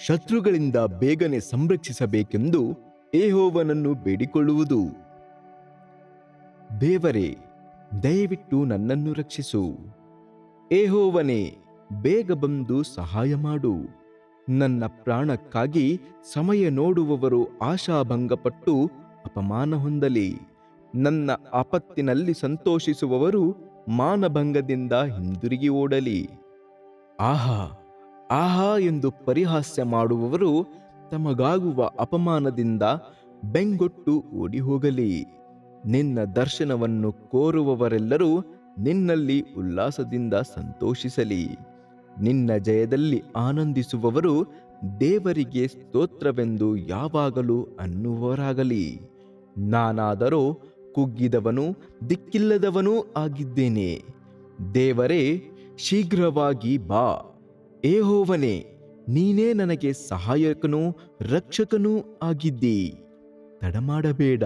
ಶತ್ರುಗಳಿಂದ ಬೇಗನೆ ಸಂರಕ್ಷಿಸಬೇಕೆಂದು ಯೆಹೋವನನ್ನು ಬೇಡಿಕೊಳ್ಳುವುದು. ದೇವರೇ, ದಯವಿಟ್ಟು ನನ್ನನ್ನು ರಕ್ಷಿಸು. ಯೆಹೋವನೇ, ಬೇಗ ಬಂದು ಸಹಾಯ ಮಾಡು. ನನ್ನ ಪ್ರಾಣಕ್ಕಾಗಿ ಸಮಯ ನೋಡುವವರು ಆಶಾಭಂಗಪಟ್ಟು ಅಪಮಾನ ಹೊಂದಲಿ. ನನ್ನ ಆಪತ್ತಿನಲ್ಲಿ ಸಂತೋಷಿಸುವವರು ಮಾನಭಂಗದಿಂದ ಹಿಂದಿರುಗಿ ಓಡಲಿ. ಆಹಾ ಆಹಾ ಎಂದು ಪರಿಹಾಸ್ಯ ಮಾಡುವವರು ತಮಗಾಗುವ ಅಪಮಾನದಿಂದ ಬೆಂಗೊಟ್ಟು ಓಡಿ ಹೋಗಲಿ. ನಿನ್ನ ದರ್ಶನವನ್ನು ಕೋರುವವರೆಲ್ಲರೂ ನಿನ್ನಲ್ಲಿ ಉಲ್ಲಾಸದಿಂದ ಸಂತೋಷಿಸಲಿ. ನಿನ್ನ ಜಯದಲ್ಲಿ ಆನಂದಿಸುವವರು ದೇವರಿಗೆ ಸ್ತೋತ್ರವೆಂದು ಯಾವಾಗಲೂ ಅನ್ನುವರಾಗಲಿ. ನಾನಾದರೋ ಕುಗ್ಗಿದವನು ದಿಕ್ಕಿಲ್ಲದವನೂ ಆಗಿದ್ದೇನೆ. ದೇವರೇ, ಶೀಘ್ರವಾಗಿ ಬಾ. ಯೆಹೋವನೇ, ನೀನೇ ನನಗೆ ಸಹಾಯಕನೂ ರಕ್ಷಕನೂ ಆಗಿದ್ದೀ. ತಡಮಾಡಬೇಡ.